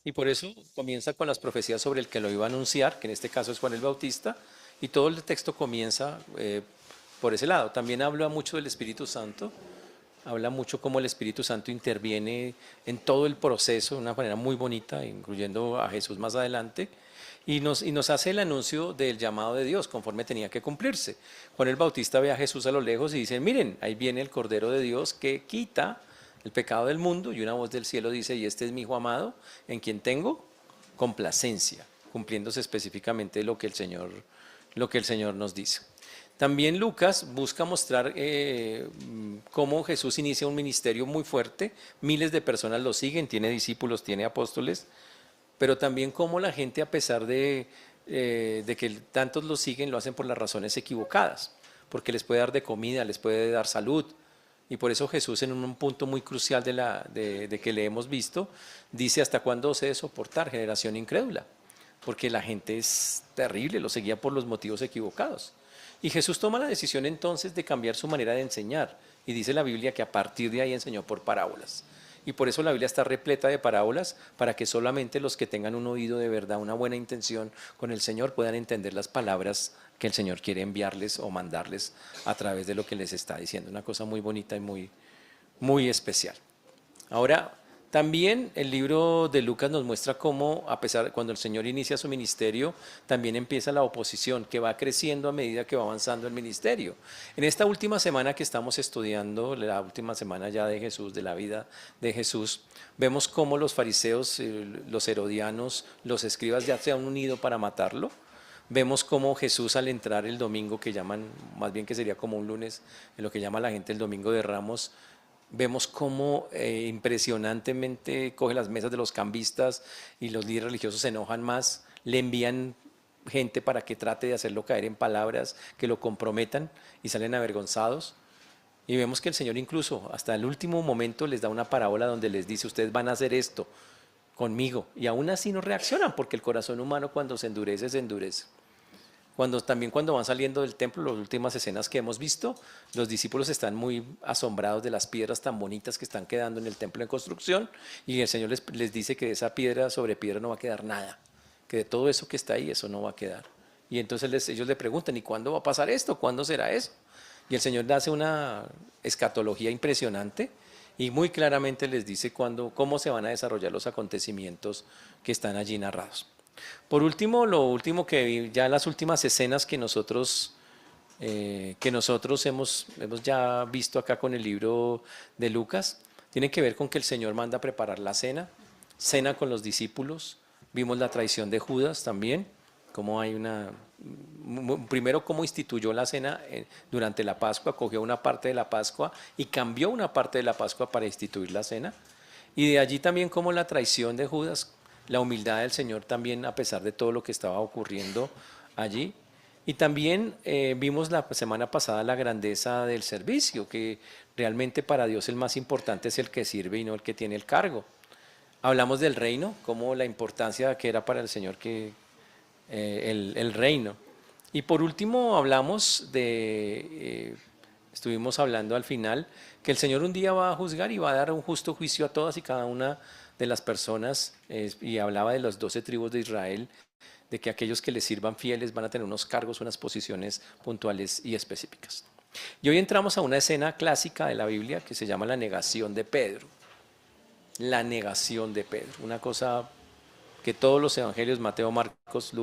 Y por eso comienza con las profecías sobre el que lo iba a anunciar, que en este caso es Juan el Bautista, y todo el texto comienza por ese lado. También habla mucho del Espíritu Santo, habla mucho cómo el Espíritu Santo interviene en todo el proceso de una manera muy bonita, incluyendo a Jesús más adelante, y nos hace el anuncio del llamado de Dios conforme tenía que cumplirse. Juan el Bautista ve a Jesús a lo lejos y dice, miren, ahí viene el Cordero de Dios que quita el pecado del mundo, y una voz del cielo dice, y este es mi Hijo amado, en quien tengo complacencia, cumpliéndose específicamente lo que el Señor nos dice. También Lucas busca mostrar cómo Jesús inicia un ministerio muy fuerte, miles de personas lo siguen, tiene discípulos, tiene apóstoles, pero también cómo la gente, a pesar de que tantos lo siguen, lo hacen por las razones equivocadas, porque les puede dar de comida, les puede dar salud. Y por eso Jesús, en un punto muy crucial de que le hemos visto, dice, ¿hasta cuándo os he de soportar, generación incrédula? Porque la gente es terrible, lo seguía por los motivos equivocados. Y Jesús toma la decisión entonces de cambiar su manera de enseñar. Y dice la Biblia que a partir de ahí enseñó por parábolas. Y por eso la Biblia está repleta de parábolas, para que solamente los que tengan un oído de verdad, una buena intención con el Señor, puedan entender las palabras que el Señor quiere enviarles o mandarles a través de lo que les está diciendo. Una cosa muy bonita y muy especial. Ahora, también el libro de Lucas nos muestra cómo, a pesar, cuando el Señor inicia su ministerio, también empieza la oposición, que va creciendo a medida que va avanzando el ministerio. En esta última semana que estamos estudiando, la última semana ya de Jesús, de la vida de Jesús, vemos cómo los fariseos, los herodianos, los escribas ya se han unido para matarlo. Vemos cómo Jesús, al entrar el domingo, que llaman, más bien que sería como un lunes, en lo que llama la gente el domingo de Ramos, vemos cómo impresionantemente coge las mesas de los cambistas, y los líderes religiosos se enojan más, le envían gente para que trate de hacerlo caer en palabras que lo comprometan, y salen avergonzados. Y vemos que el Señor, incluso hasta el último momento, les da una parábola donde les dice, ustedes van a hacer esto conmigo, y aún así no reaccionan, porque el corazón humano, cuando se endurece, se endurece. También cuando van saliendo del templo, las últimas escenas que hemos visto, los discípulos están muy asombrados de las piedras tan bonitas que están quedando en el templo en construcción, y el Señor les dice que de esa piedra sobre piedra no va a quedar nada, que de todo eso que está ahí, eso no va a quedar. Y entonces ellos le preguntan, ¿y cuándo va a pasar esto? ¿Cuándo será eso? Y el Señor hace una escatología impresionante, y muy claramente les dice cómo se van a desarrollar los acontecimientos que están allí narrados. Por último, lo último que vi, ya las últimas escenas que nosotros hemos ya visto acá con el libro de Lucas, tienen que ver con que el Señor manda a preparar la cena con los discípulos. Vimos la traición de Judas también, cómo hay primero cómo instituyó la cena durante la Pascua, cogió una parte de la Pascua y cambió una parte de la Pascua para instituir la cena. Y de allí también cómo la traición de Judas, la humildad del Señor también, a pesar de todo lo que estaba ocurriendo allí. Y también vimos la semana pasada la grandeza del servicio, que realmente para Dios el más importante es el que sirve y no el que tiene el cargo. Hablamos del reino, como la importancia que era para el Señor el reino. Y por último estuvimos hablando al final, que el Señor un día va a juzgar y va a dar un justo juicio a todas y cada una de las personas, y hablaba de las 12 tribus de Israel, de que aquellos que les sirvan fieles van a tener unos cargos, unas posiciones puntuales y específicas. Y hoy entramos a una escena clásica de la Biblia que se llama la negación de Pedro. La negación de Pedro, una cosa que todos los evangelios, Mateo, Marcos,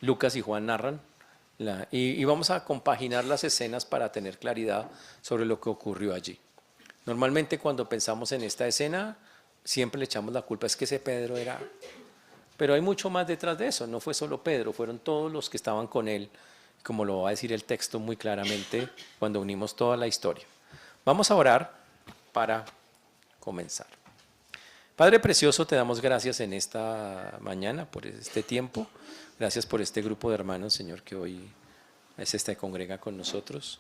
Lucas y Juan narran, y vamos a compaginar las escenas para tener claridad sobre lo que ocurrió allí. Normalmente cuando pensamos en esta escena, siempre le echamos la culpa, es que ese Pedro era... Pero hay mucho más detrás de eso, no fue solo Pedro, fueron todos los que estaban con él, como lo va a decir el texto muy claramente cuando unimos toda la historia. Vamos a orar para comenzar. Padre precioso, te damos gracias en esta mañana por este tiempo. Gracias por este grupo de hermanos, Señor, que hoy se congrega con nosotros.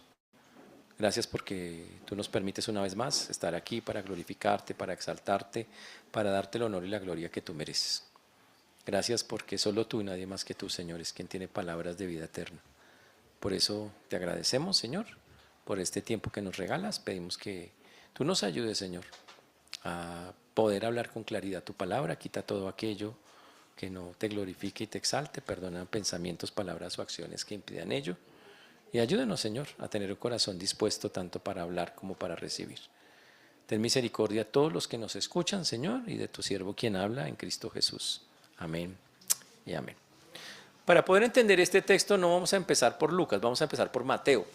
Gracias porque tú nos permites una vez más estar aquí para glorificarte, para exaltarte, para darte el honor y la gloria que tú mereces. Gracias porque solo tú y nadie más que tú, Señor, es quien tiene palabras de vida eterna. Por eso te agradecemos, Señor, por este tiempo que nos regalas. Pedimos que tú nos ayudes, Señor, a poder hablar con claridad tu palabra. Quita todo aquello que no te glorifique y te exalte. Perdona pensamientos, palabras o acciones que impidan ello. Y ayúdanos, Señor, a tener un corazón dispuesto tanto para hablar como para recibir. Ten misericordia a todos los que nos escuchan, Señor, y de tu siervo quien habla en Cristo Jesús. Amén y amén. Para poder entender este texto no vamos a empezar por Lucas, vamos a empezar por Mateo.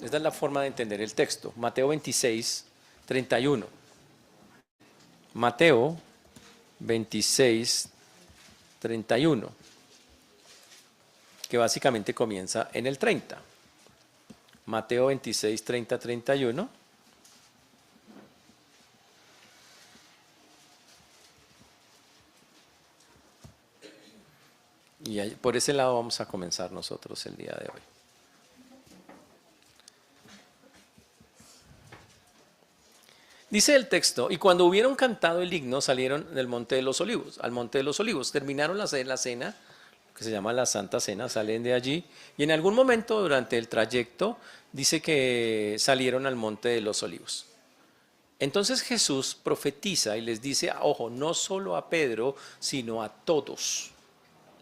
Esta es la forma de entender el texto. Mateo 26, 31. Mateo 26, 31. Que básicamente comienza en el 30. Mateo 26, 30, 31. Y por ese lado vamos a comenzar nosotros el día de hoy. Dice el texto, y cuando hubieron cantado el himno salieron del monte de los olivos, al monte de los olivos. Terminaron la cena, que se llama la Santa Cena, salen de allí y en algún momento durante el trayecto dice que salieron al monte de los olivos. Entonces Jesús profetiza y les dice, ojo, no solo a Pedro, sino a todos.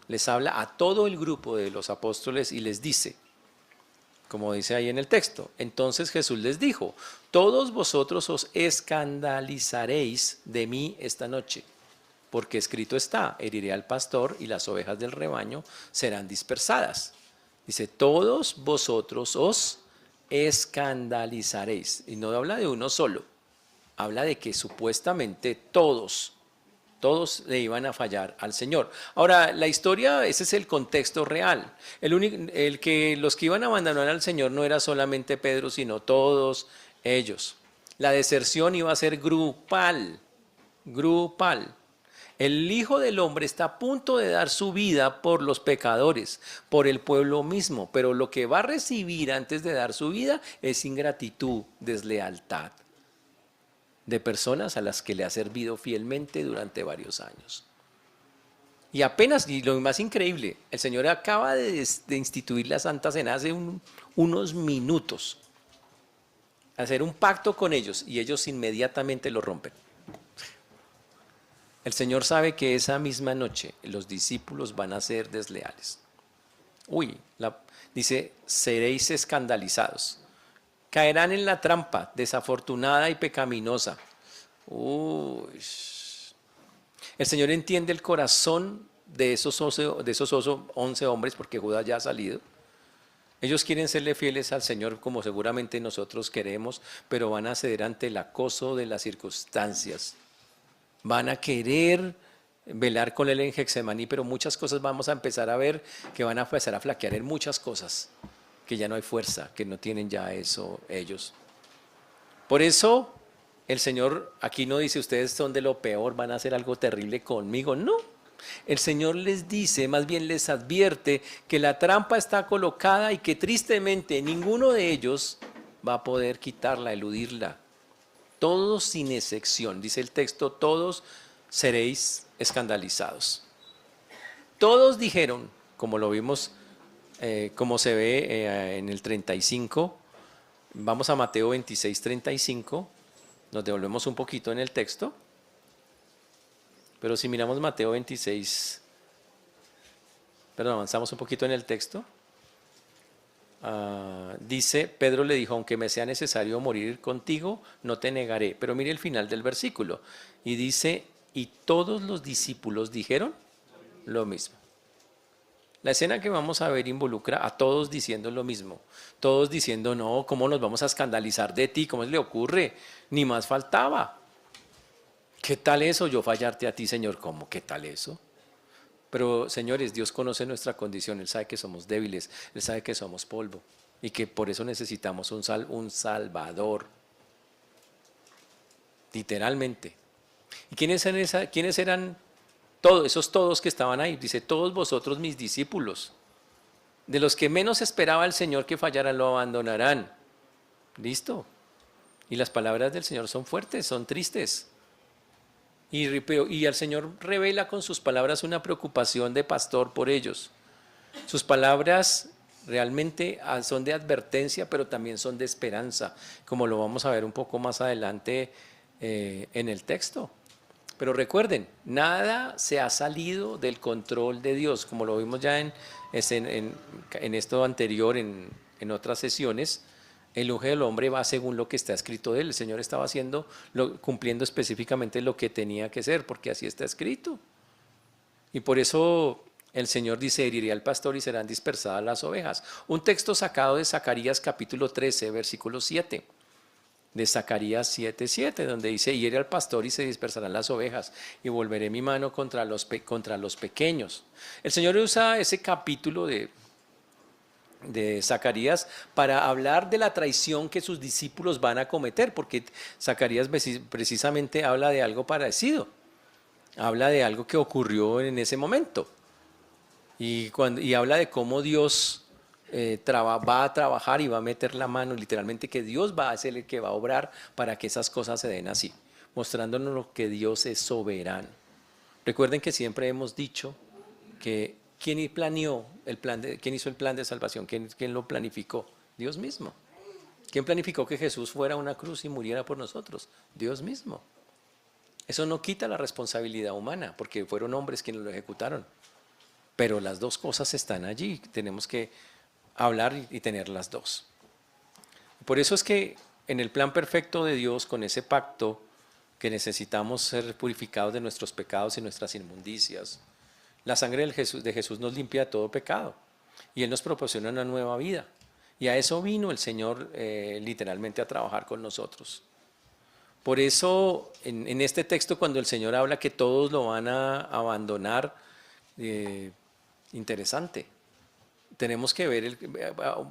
Les habla a todo el grupo de los apóstoles y les dice, como dice ahí en el texto, entonces Jesús les dijo, todos vosotros os escandalizaréis de mí esta noche, porque escrito está, heriré al pastor y las ovejas del rebaño serán dispersadas. Dice, todos vosotros os escandalizaréis. Y no habla de uno solo, habla de que supuestamente todos le iban a fallar al Señor. Ahora, la historia, ese es el contexto real. Los que iban a abandonar al Señor no era solamente Pedro, sino todos ellos. La deserción iba a ser grupal. El Hijo del Hombre está a punto de dar su vida por los pecadores, por el pueblo mismo, pero lo que va a recibir antes de dar su vida es ingratitud, deslealtad de personas a las que le ha servido fielmente durante varios años. Y apenas, y lo más increíble, el Señor acaba de instituir la Santa Cena hace unos minutos, hacer un pacto con ellos y ellos inmediatamente lo rompen. El Señor sabe que esa misma noche los discípulos van a ser desleales. Dice, seréis escandalizados. Caerán en la trampa desafortunada y pecaminosa. El Señor entiende el corazón de esos 11 hombres, porque Judas ya ha salido. Ellos quieren serle fieles al Señor como seguramente nosotros queremos, pero van a ceder ante el acoso de las circunstancias. Van a querer velar con él en Getsemaní, pero muchas cosas vamos a empezar a ver que van a empezar a flaquear en muchas cosas, que ya no hay fuerza, que no tienen ya eso ellos. Por eso el Señor aquí no dice, ustedes son de lo peor, van a hacer algo terrible conmigo. No, el Señor les dice, más bien les advierte que la trampa está colocada y que tristemente ninguno de ellos va a poder quitarla, eludirla. Todos sin excepción, dice el texto, todos seréis escandalizados. Todos dijeron, como lo vimos, como se ve en el 35, vamos a Mateo 26, 35, nos devolvemos un poquito en el texto, pero si miramos Mateo 26, avanzamos un poquito en el texto, dice, Pedro le dijo, aunque me sea necesario morir contigo, no te negaré. Pero mire el final del versículo, y dice, y todos los discípulos dijeron lo mismo. La escena que vamos a ver involucra a todos diciendo lo mismo, todos diciendo, no, ¿cómo nos vamos a escandalizar de ti? ¿Cómo le ocurre? Ni más faltaba. ¿Qué tal eso? Yo fallarte a ti, Señor. ¿Cómo? ¿Qué tal eso? Pero, señores, Dios conoce nuestra condición, Él sabe que somos débiles, Él sabe que somos polvo y que por eso necesitamos un Salvador, literalmente. ¿Y quiénes eran todos que estaban ahí? Dice, todos vosotros mis discípulos, de los que menos esperaba el Señor que fallaran, lo abandonarán. ¿Listo? Y las palabras del Señor son fuertes, son tristes. Y el Señor revela con sus palabras una preocupación de pastor por ellos. Sus palabras realmente son de advertencia, pero también son de esperanza, como lo vamos a ver un poco más adelante en el texto. Pero recuerden, nada se ha salido del control de Dios, como lo vimos ya en esto anterior, en otras sesiones. El Hijo del Hombre va según lo que está escrito de él. El Señor estaba cumpliendo específicamente lo que tenía que ser, porque así está escrito. Y por eso el Señor dice, heriré al pastor y serán dispersadas las ovejas. Un texto sacado de Zacarías capítulo 13, versículo 7. De Zacarías 7:7, donde dice, hiere al pastor y se dispersarán las ovejas, y volveré mi mano contra los pequeños. El Señor usa ese capítulo de Zacarías para hablar de la traición que sus discípulos van a cometer, porque Zacarías precisamente habla de algo parecido, habla de algo que ocurrió en ese momento, y habla de cómo Dios va a trabajar y va a meter la mano, literalmente que Dios va a ser el que va a obrar para que esas cosas se den así, mostrándonos lo que Dios es soberano. Recuerden que siempre hemos dicho que ¿quién planeó quién hizo el plan de salvación? ¿Quién lo planificó? Dios mismo. ¿Quién planificó que Jesús fuera a una cruz y muriera por nosotros? Dios mismo. Eso no quita la responsabilidad humana, porque fueron hombres quienes lo ejecutaron. Pero las dos cosas están allí, tenemos que hablar y tener las dos. Por eso es que en el plan perfecto de Dios, con ese pacto que necesitamos ser purificados de nuestros pecados y nuestras inmundicias, la sangre de Jesús nos limpia de todo pecado y Él nos proporciona una nueva vida. Y a eso vino el Señor literalmente a trabajar con nosotros. Por eso en este texto, cuando el Señor habla que todos lo van a abandonar, interesante. Tenemos que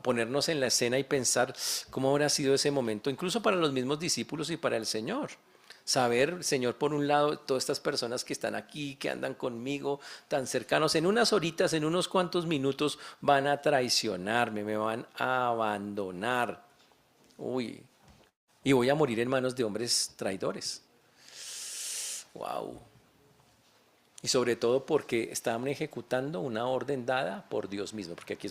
ponernos en la escena y pensar cómo habrá sido ese momento, incluso para los mismos discípulos y para el Señor. Saber, Señor, por un lado, todas estas personas que están aquí, que andan conmigo, tan cercanos, en unas horitas, en unos cuantos minutos, van a traicionarme, me van a abandonar. Uy, y voy a morir en manos de hombres traidores. Wow. Y sobre todo porque estaban ejecutando una orden dada por Dios mismo, porque aquí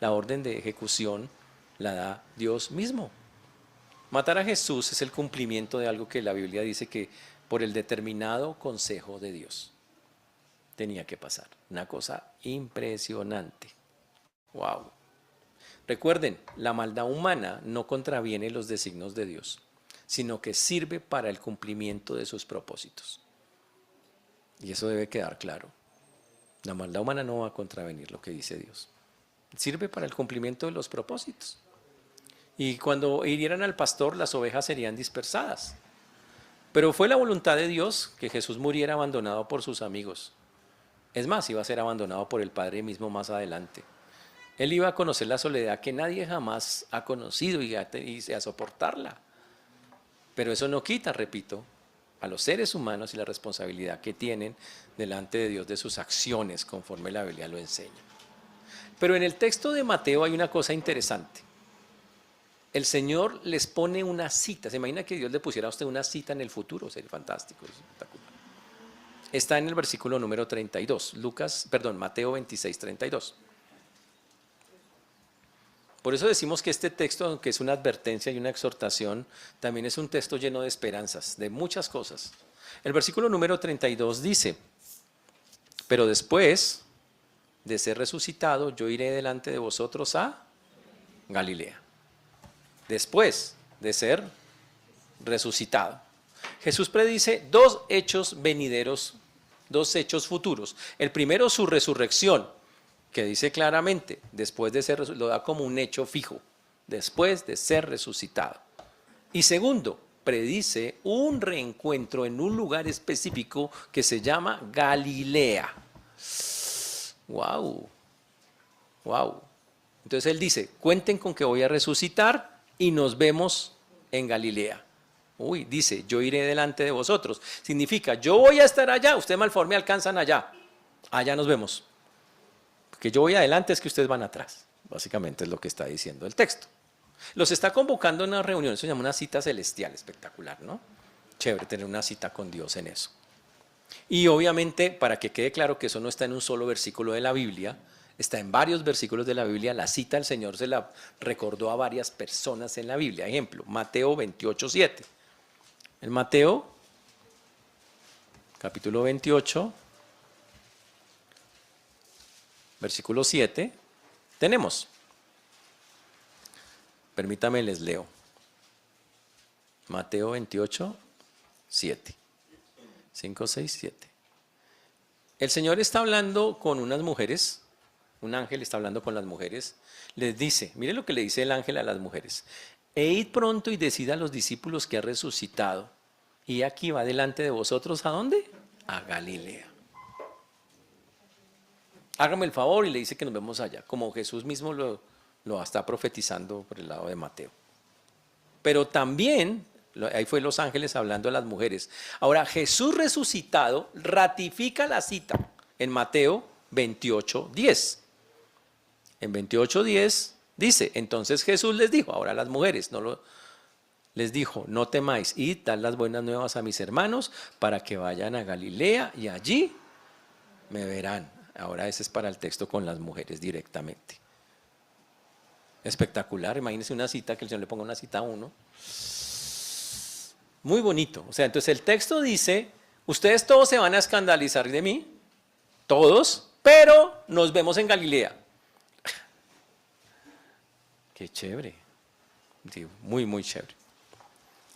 la orden de ejecución la da Dios mismo. Matar a Jesús es el cumplimiento de algo que la Biblia dice que por el determinado consejo de Dios tenía que pasar. Una cosa impresionante. Wow. Recuerden, la maldad humana no contraviene los designios de Dios, sino que sirve para el cumplimiento de sus propósitos. Y eso debe quedar claro. La maldad humana no va a contravenir lo que dice Dios. Sirve para el cumplimiento de los propósitos. Y cuando hirieran al pastor, las ovejas serían dispersadas. Pero fue la voluntad de Dios que Jesús muriera abandonado por sus amigos. Es más, iba a ser abandonado por el Padre mismo más adelante. Él iba a conocer la soledad que nadie jamás ha conocido y a soportarla. Pero eso no quita, repito, a los seres humanos y la responsabilidad que tienen delante de Dios de sus acciones, conforme la Biblia lo enseña. Pero en el texto de Mateo hay una cosa interesante. El Señor les pone una cita. ¿Se imagina que Dios le pusiera a usted una cita en el futuro? Sería fantástico, espectacular. Está en el versículo número 32, Mateo 26, 32. Por eso decimos que este texto, aunque es una advertencia y una exhortación, también es un texto lleno de esperanzas, de muchas cosas. El versículo número 32 dice, pero después de ser resucitado, yo iré delante de vosotros a Galilea. Después de ser resucitado. Jesús predice dos hechos venideros, dos hechos futuros. El primero, su resurrección, que dice claramente, después de ser lo da como un hecho fijo, después de ser resucitado. Y segundo, predice un reencuentro en un lugar específico que se llama Galilea. ¡Wow! ¡Wow! Entonces él dice, cuenten con que voy a resucitar y nos vemos en Galilea. Uy, dice, yo iré delante de vosotros. Significa, yo voy a estar allá, ustedes malforme alcanzan allá. Allá nos vemos. Porque yo voy adelante es que ustedes van atrás. Básicamente es lo que está diciendo el texto. Los está convocando a una reunión, eso se llama una cita celestial, espectacular, ¿no? Chévere tener una cita con Dios en eso. Y obviamente, para que quede claro que eso no está en un solo versículo de la Biblia, está en varios versículos de la Biblia, la cita del Señor se la recordó a varias personas en la Biblia. Ejemplo, Mateo 28:7. En Mateo capítulo 28, versículo 7, tenemos. Permítame, les leo. Mateo 28, 7. 5, 6, 7. El Señor está hablando con unas mujeres, un ángel está hablando con las mujeres, les dice, mire lo que le dice el ángel a las mujeres, e id pronto y decid a los discípulos que ha resucitado, y aquí va delante de vosotros, ¿a dónde? A Galilea. Hágame el favor y le dice que nos vemos allá, como Jesús mismo lo está profetizando por el lado de Mateo. Pero también, ahí fue los ángeles hablando a las mujeres. Ahora, Jesús resucitado ratifica la cita en Mateo 28, 10. En 28, 10 dice, entonces Jesús les dijo, ahora a las mujeres, les dijo, no temáis, id, dad las buenas nuevas a mis hermanos para que vayan a Galilea y allí me verán. Ahora ese es para el texto con las mujeres directamente. Espectacular, imagínense una cita, que el Señor le ponga una cita a uno. Muy bonito. O sea, entonces el texto dice, ustedes todos se van a escandalizar de mí, todos, pero nos vemos en Galilea. Qué chévere. Muy, muy chévere.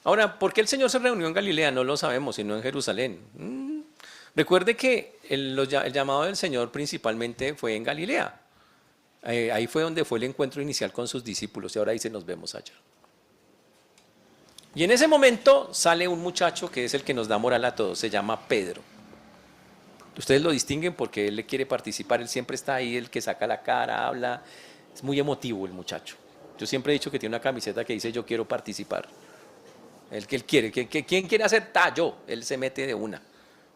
Ahora, ¿por qué el Señor se reunió en Galilea? No lo sabemos, sino en Jerusalén. Recuerde que el llamado del Señor principalmente fue en Galilea. Ahí fue donde fue el encuentro inicial con sus discípulos y ahora dice nos vemos allá. Y en ese momento sale un muchacho que es el que nos da moral a todos, se llama Pedro. Ustedes lo distinguen porque él le quiere participar, él siempre está ahí, el que saca la cara, habla, es muy emotivo el muchacho. Yo siempre he dicho que tiene una camiseta que dice yo quiero participar. El que él quiere, ¿quién quiere hacer? Yo, él se mete de una.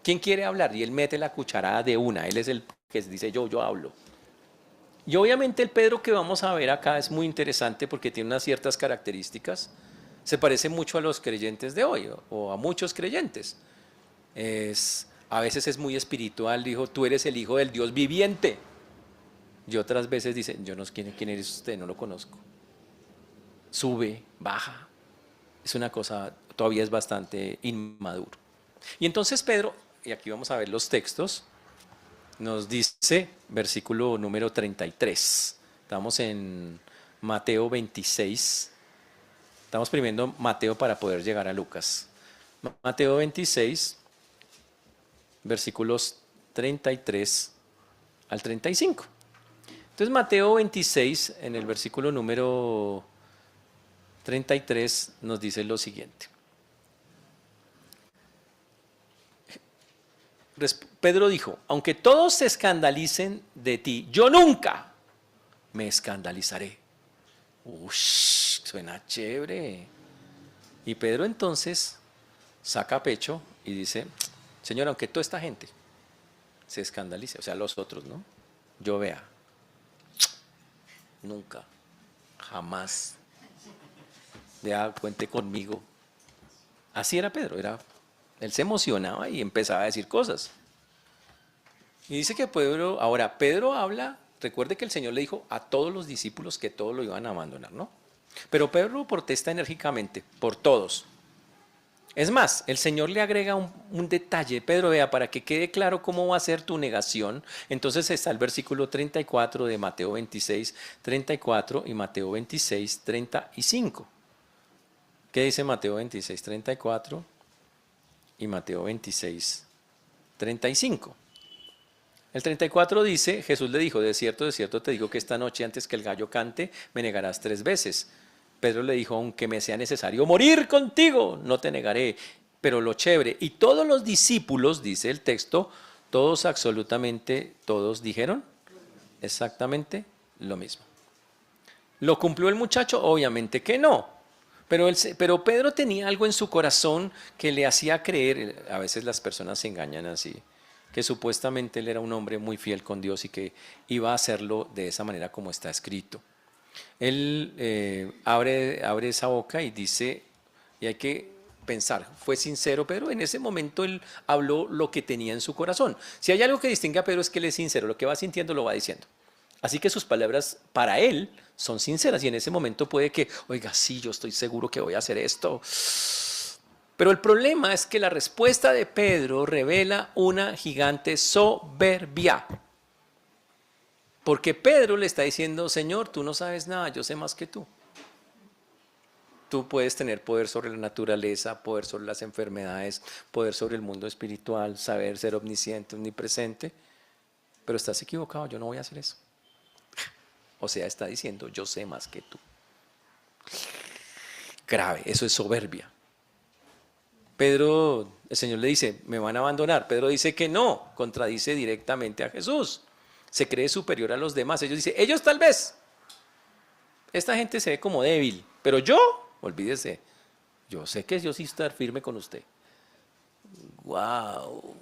¿Quién quiere hablar? Y él mete la cucharada de una, él es el que dice yo hablo. Y obviamente el Pedro que vamos a ver acá es muy interesante porque tiene unas ciertas características. Se parece mucho a los creyentes de hoy o a muchos creyentes. A veces es muy espiritual, dijo, tú eres el hijo del Dios viviente. Y otras veces dice, yo no sé quién eres usted, no lo conozco. Sube, baja. Es una cosa, todavía es bastante inmaduro. Y entonces Pedro, y aquí vamos a ver los textos, nos dice, versículo número 33. Estamos en Mateo 26. Estamos primero Mateo para poder llegar a Lucas. Mateo 26, versículos 33 al 35. Entonces Mateo 26, en el versículo número 33, nos dice lo siguiente. Pedro dijo, aunque todos se escandalicen de ti, yo nunca me escandalizaré. Suena chévere. Y Pedro entonces saca pecho y dice, Señor, aunque toda esta gente se escandalice, o sea, los otros, ¿no? Yo vea, nunca, jamás, vea, cuente conmigo. Así era Pedro, él se emocionaba y empezaba a decir cosas. Y dice que Pedro habla, recuerde que el Señor le dijo a todos los discípulos que todos lo iban a abandonar, ¿no? Pero Pedro protesta enérgicamente por todos. Es más, el Señor le agrega un detalle. Pedro, vea, para que quede claro cómo va a ser tu negación. Entonces está el versículo 34 de Mateo 26, 34 y Mateo 26, 35. ¿Qué dice Mateo 26, 34 y Mateo 26, 35? El 34 dice, Jesús le dijo, de cierto te digo que esta noche antes que el gallo cante, me negarás 3 veces. Pedro le dijo, aunque me sea necesario morir contigo, no te negaré. Pero lo chévere, y todos los discípulos, dice el texto, todos absolutamente, todos dijeron exactamente lo mismo. ¿Lo cumplió el muchacho? Obviamente que no. Pero Pedro tenía algo en su corazón que le hacía creer, a veces las personas se engañan así, que supuestamente él era un hombre muy fiel con Dios y que iba a hacerlo de esa manera como está escrito. Él abre esa boca y dice, y hay que pensar, fue sincero Pedro, en ese momento él habló lo que tenía en su corazón. Si hay algo que distingue a Pedro es que él es sincero, lo que va sintiendo lo va diciendo. Así que sus palabras para él son sinceras y en ese momento puede que, oiga, sí, yo estoy seguro que voy a hacer esto. Pero el problema es que la respuesta de Pedro revela una gigante soberbia. Porque Pedro le está diciendo, Señor, tú no sabes nada, yo sé más que tú. Tú puedes tener poder sobre la naturaleza, poder sobre las enfermedades, poder sobre el mundo espiritual, saber ser omnisciente, omnipresente, pero estás equivocado, yo no voy a hacer eso. O sea, está diciendo, yo sé más que tú. Grave, eso es soberbia. Pedro, el Señor le dice, me van a abandonar. Pedro dice que no, contradice directamente a Jesús. Se cree superior a los demás. Ellos dicen, ellos tal vez. Esta gente se ve como débil, pero yo, olvídese, yo sé que yo sí estar firme con usted. ¡Wow!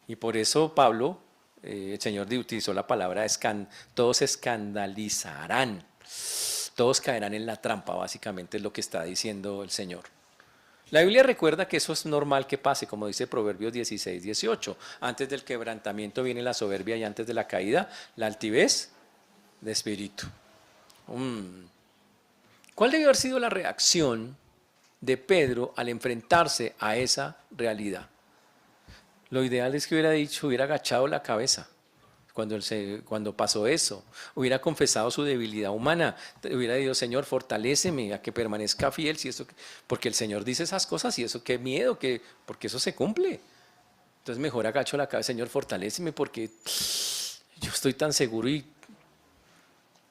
Y por eso Pablo, el Señor utilizó la palabra todos se escandalizarán, todos caerán en la trampa, básicamente es lo que está diciendo el Señor. La Biblia recuerda que eso es normal que pase, como dice Proverbios 16, 18. Antes del quebrantamiento viene la soberbia y antes de la caída, la altivez de espíritu. ¿Cuál debió haber sido la reacción de Pedro al enfrentarse a esa realidad? Lo ideal es que hubiera agachado la cabeza cuando pasó eso, hubiera confesado su debilidad humana, hubiera dicho, Señor, fortaléceme a que permanezca fiel, porque el Señor dice esas cosas y eso, qué miedo, porque eso se cumple. Entonces mejor agacho la cabeza, Señor, fortaléceme porque yo estoy tan seguro,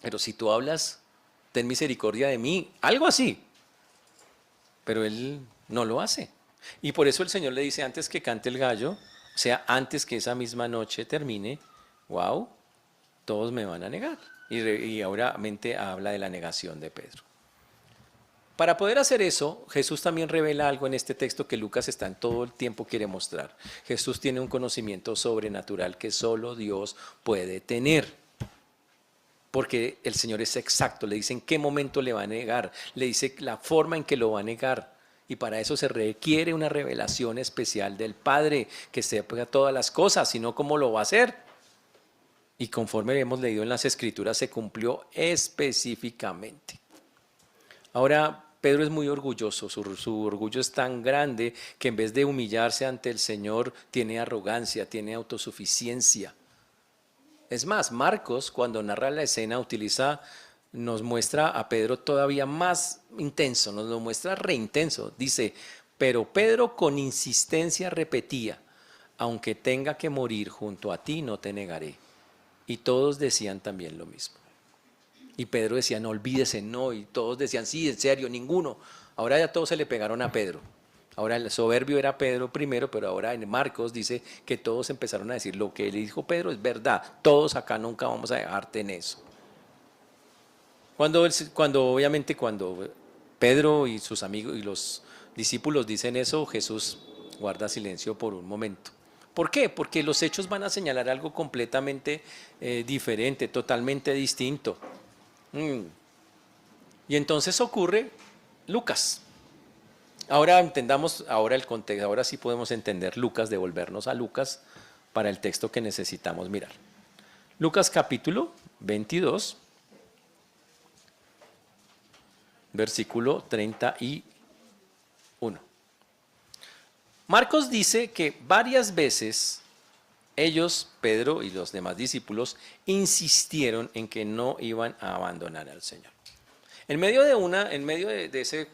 pero si tú hablas, ten misericordia de mí, algo así. Pero él no lo hace. Y por eso el Señor le dice, antes que cante el gallo, o sea, antes que esa misma noche termine, wow, todos me van a negar. Y obviamente habla de la negación de Pedro. Para poder hacer eso, Jesús también revela algo en este texto que Lucas está en todo el tiempo quiere mostrar. Jesús tiene un conocimiento sobrenatural que solo Dios puede tener. Porque el Señor es exacto, le dice en qué momento le va a negar, le dice la forma en que lo va a negar. Y para eso se requiere una revelación especial del Padre, que sepa todas las cosas, sino cómo lo va a hacer. Y conforme hemos leído en las Escrituras, se cumplió específicamente. Ahora, Pedro es muy orgulloso, su orgullo es tan grande que en vez de humillarse ante el Señor, tiene arrogancia, tiene autosuficiencia. Es más, Marcos, cuando narra la escena, nos muestra a Pedro todavía más intenso, nos lo muestra reintenso. Dice, pero Pedro con insistencia repetía, aunque tenga que morir junto a ti, no te negaré. Y todos decían también lo mismo. Y Pedro decía, no olvídese, no. Y todos decían, sí, en serio, ninguno. Ahora ya todos se le pegaron a Pedro. Ahora el soberbio era Pedro primero, pero ahora en Marcos dice que todos empezaron a decir, lo que le dijo Pedro es verdad. Todos acá nunca vamos a dejarte en eso. Cuando Pedro y sus amigos y los discípulos dicen eso, Jesús guarda silencio por un momento. ¿Por qué? Porque los hechos van a señalar algo completamente diferente, totalmente distinto. Y entonces ocurre Lucas. Ahora entendamos el contexto, ahora sí podemos entender Lucas, devolvernos a Lucas para el texto que necesitamos mirar. Lucas capítulo 22, versículo 31. Marcos dice que varias veces ellos, Pedro y los demás discípulos, insistieron en que no iban a abandonar al Señor. En medio de ese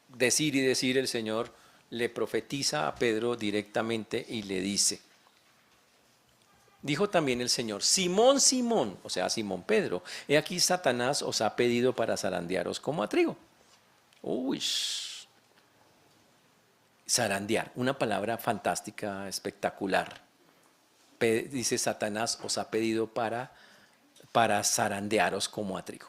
decir y decir, el Señor le profetiza a Pedro directamente y le dice, dijo también el Señor, Simón, Simón, o sea, Simón Pedro, he aquí Satanás os ha pedido para zarandearos como a trigo. Uy, zarandear, una palabra fantástica, espectacular. Dice Satanás os ha pedido para zarandearos como a trigo.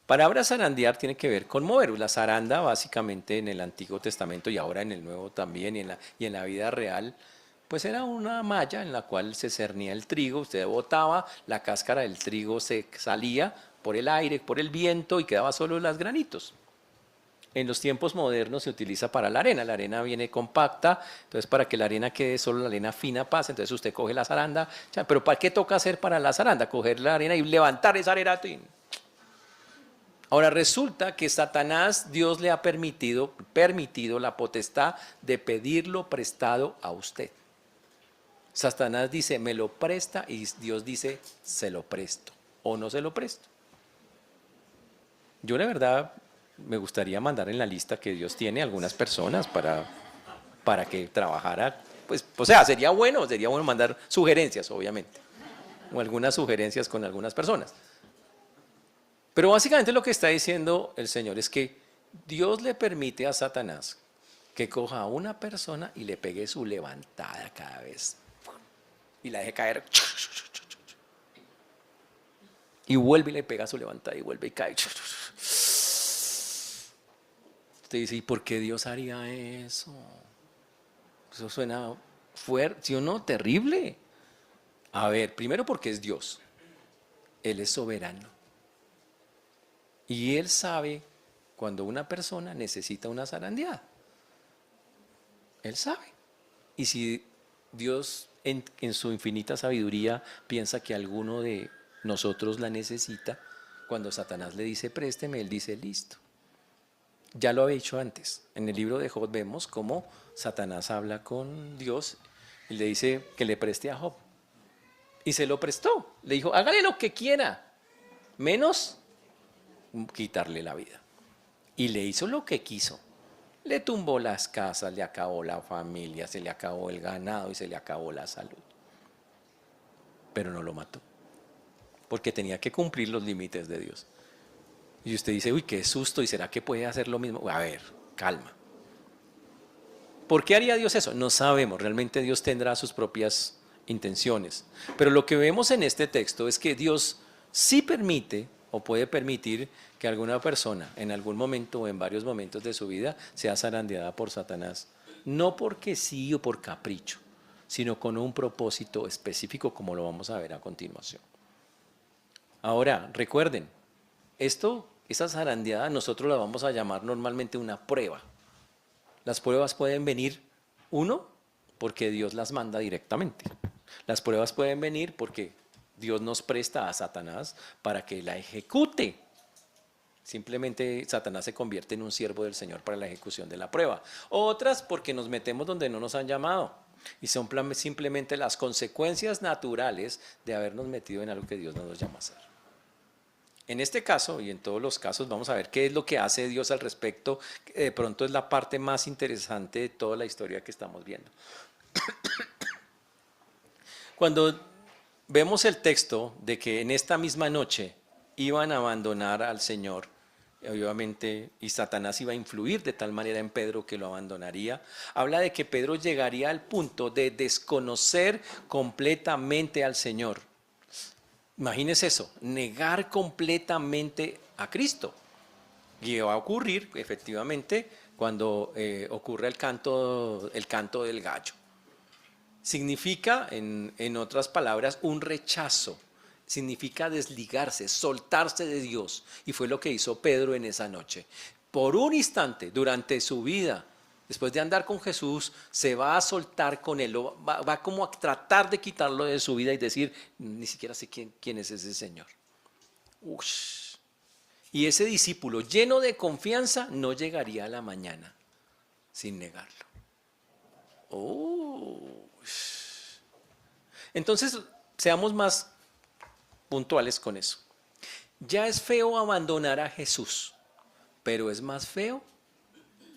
Palabra zarandear tiene que ver con mover. La zaranda básicamente en el Antiguo Testamento y ahora en el Nuevo también y en la vida real, pues era una malla en la cual se cernía el trigo, usted botaba, la cáscara del trigo se salía por el aire, por el viento y quedaba solo los granitos. En los tiempos modernos se utiliza para la arena viene compacta, entonces para que la arena quede solo la arena fina pasa, entonces usted coge la zaranda, pero ¿para qué toca hacer para la zaranda? Coger la arena y levantar esa arena. Ahora resulta que Satanás, Dios le ha permitido la potestad de pedirlo prestado a usted. Satanás dice, me lo presta, y Dios dice, se lo presto o no se lo presto. Yo la verdad me gustaría mandar en la lista que Dios tiene algunas personas para que trabajara, pues, o sea, sería bueno mandar sugerencias, obviamente, o algunas sugerencias con algunas personas. Pero básicamente lo que está diciendo el Señor es que Dios le permite a Satanás que coja a una persona y le pegue su levantada cada vez y la deje caer y vuelve y le pega su levantada y vuelve y cae. Usted dice, ¿y por qué Dios haría eso? Eso suena fuerte, ¿sí o no? Terrible. A ver, primero porque es Dios. Él es soberano. Y Él sabe cuando una persona necesita una zarandeada. Él sabe. Y si Dios en su infinita sabiduría piensa que alguno de nosotros la necesita, cuando Satanás le dice présteme, Él dice listo. Ya lo había dicho antes. En el libro de Job vemos cómo Satanás habla con Dios y le dice que le preste a Job. Y se lo prestó. Le dijo, hágale lo que quiera, menos quitarle la vida. Y le hizo lo que quiso. Le tumbó las casas, le acabó la familia, se le acabó el ganado y se le acabó la salud. Pero no lo mató, porque tenía que cumplir los límites de Dios. Y usted dice, uy, qué susto, ¿y será que puede hacer lo mismo? A ver, calma. ¿Por qué haría Dios eso? No sabemos, realmente Dios tendrá sus propias intenciones. Pero lo que vemos en este texto es que Dios sí permite o puede permitir que alguna persona en algún momento o en varios momentos de su vida sea zarandeada por Satanás. No porque sí o por capricho, sino con un propósito específico, como lo vamos a ver a continuación. Ahora, recuerden, esa zarandeada nosotros la vamos a llamar normalmente una prueba. Las pruebas pueden venir, uno, porque Dios las manda directamente. Las pruebas pueden venir porque Dios nos presta a Satanás para que la ejecute. Simplemente Satanás se convierte en un siervo del Señor para la ejecución de la prueba. Otras porque nos metemos donde no nos han llamado. Y son simplemente las consecuencias naturales de habernos metido en algo que Dios no nos llama a hacer. En este caso, y en todos los casos, vamos a ver qué es lo que hace Dios al respecto, que de pronto es la parte más interesante de toda la historia que estamos viendo. Cuando vemos el texto de que en esta misma noche iban a abandonar al Señor, obviamente, y Satanás iba a influir de tal manera en Pedro que lo abandonaría, habla de que Pedro llegaría al punto de desconocer completamente al Señor. Imagínese eso, negar completamente a Cristo. Y va a ocurrir, efectivamente, cuando ocurre el canto del gallo. Significa, en otras palabras, un rechazo. Significa desligarse, soltarse de Dios. Y fue lo que hizo Pedro en esa noche. Por un instante, durante su vida, después de andar con Jesús, se va a soltar con él, va como a tratar de quitarlo de su vida y decir, ni siquiera sé quién es ese Señor. Ush. Y ese discípulo lleno de confianza no llegaría a la mañana sin negarlo. Entonces, seamos más puntuales con eso. Ya es feo abandonar a Jesús, pero es más feo.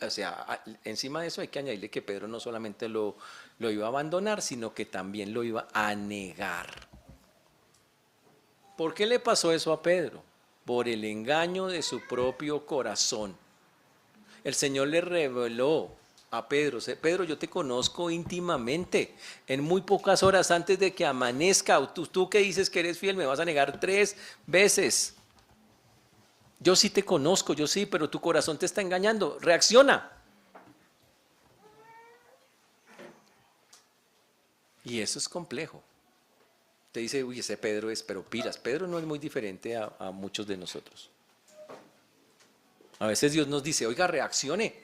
O sea, encima de eso hay que añadirle que Pedro no solamente lo iba a abandonar, sino que también lo iba a negar. ¿Por qué le pasó eso a Pedro? Por el engaño de su propio corazón. El Señor le reveló a Pedro, Pedro, yo te conozco íntimamente. En muy pocas horas antes de que amanezca, tú que dices que eres fiel, me vas a negar 3 veces. Yo sí te conozco, yo sí, pero tu corazón te está engañando. Reacciona. Y eso es complejo. Te dice, uy, ese Pedro es, pero pilas, Pedro no es muy diferente a muchos de nosotros. A veces Dios nos dice, oiga, reaccione,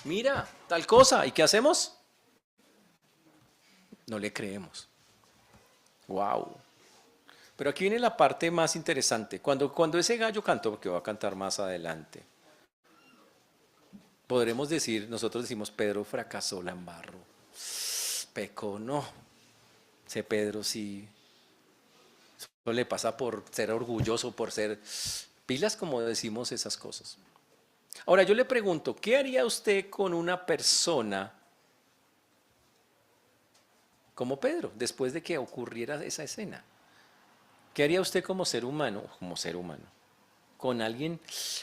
mira, tal cosa. ¿Y qué hacemos? No le creemos. Wow. Pero aquí viene la parte más interesante. Cuando ese gallo cantó, porque va a cantar más adelante, podremos decir, nosotros decimos, Pedro fracasó, la embarró, pecó, no. Ese Pedro sí, no le pasa por ser orgulloso, por ser pilas, como decimos esas cosas. Ahora yo le pregunto, ¿qué haría usted con una persona como Pedro después de que ocurriera esa escena? ¿Qué haría usted como ser humano, con alguien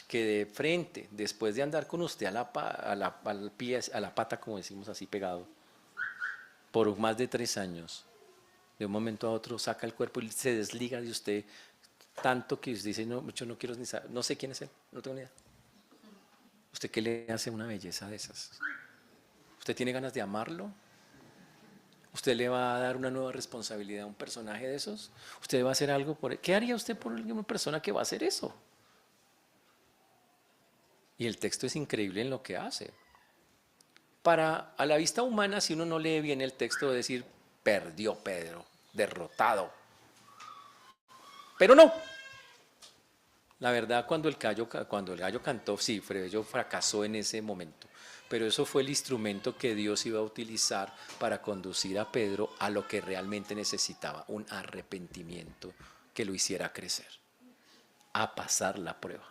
que de frente, después de andar con usted a la pata, como decimos así, pegado, por más de 3 años, de un momento a otro saca el cuerpo y se desliga de usted tanto que usted dice, no, yo no quiero ni saber, no sé quién es él, no tengo ni idea? ¿Usted qué le hace a una belleza de esas? ¿Usted tiene ganas de amarlo? ¿Usted le va a dar una nueva responsabilidad a un personaje de esos? ¿Usted va a hacer algo por él? ¿Qué haría usted por una persona que va a hacer eso? Y el texto es increíble en lo que hace. A la vista humana, si uno no lee bien el texto, va a decir, perdió Pedro, derrotado. Pero no. La verdad, cuando el gallo cantó, sí, Fredo fracasó en ese momento. Pero eso fue el instrumento que Dios iba a utilizar para conducir a Pedro a lo que realmente necesitaba, un arrepentimiento que lo hiciera crecer, a pasar la prueba.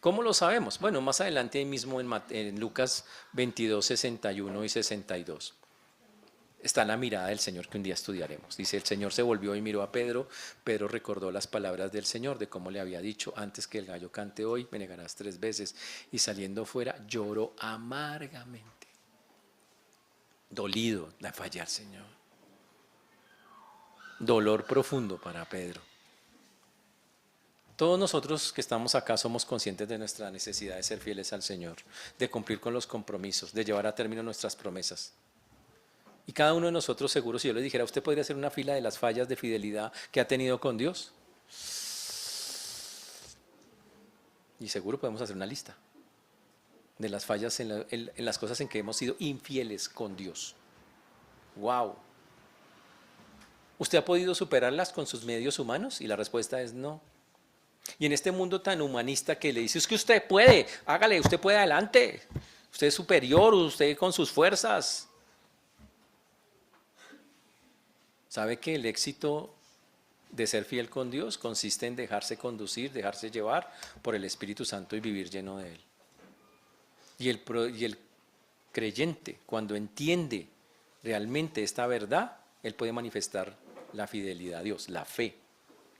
¿Cómo lo sabemos? Bueno, más adelante ahí mismo en Lucas 22, 61 y 62 está la mirada del Señor que un día estudiaremos. Dice, el Señor se volvió y miró a Pedro. Pedro recordó las palabras del Señor, de cómo le había dicho, antes que el gallo cante hoy, me negarás 3 veces. Y saliendo fuera, lloró amargamente, dolido de fallar, Señor. Dolor profundo para Pedro. Todos nosotros que estamos acá somos conscientes de nuestra necesidad de ser fieles al Señor, de cumplir con los compromisos, de llevar a término nuestras promesas. Y cada uno de nosotros, seguro, si yo le dijera, ¿usted podría hacer una fila de las fallas de fidelidad que ha tenido con Dios? Y seguro podemos hacer una lista de las fallas en las cosas en que hemos sido infieles con Dios. ¡Wow! ¿Usted ha podido superarlas con sus medios humanos? Y la respuesta es no. Y en este mundo tan humanista que le dice, es que usted puede, hágale, usted puede adelante, usted es superior, usted con sus fuerzas. ¿Sabe que el éxito de ser fiel con Dios consiste en dejarse conducir, dejarse llevar por el Espíritu Santo y vivir lleno de Él? Y el creyente, cuando entiende realmente esta verdad, él puede manifestar la fidelidad a Dios, la fe,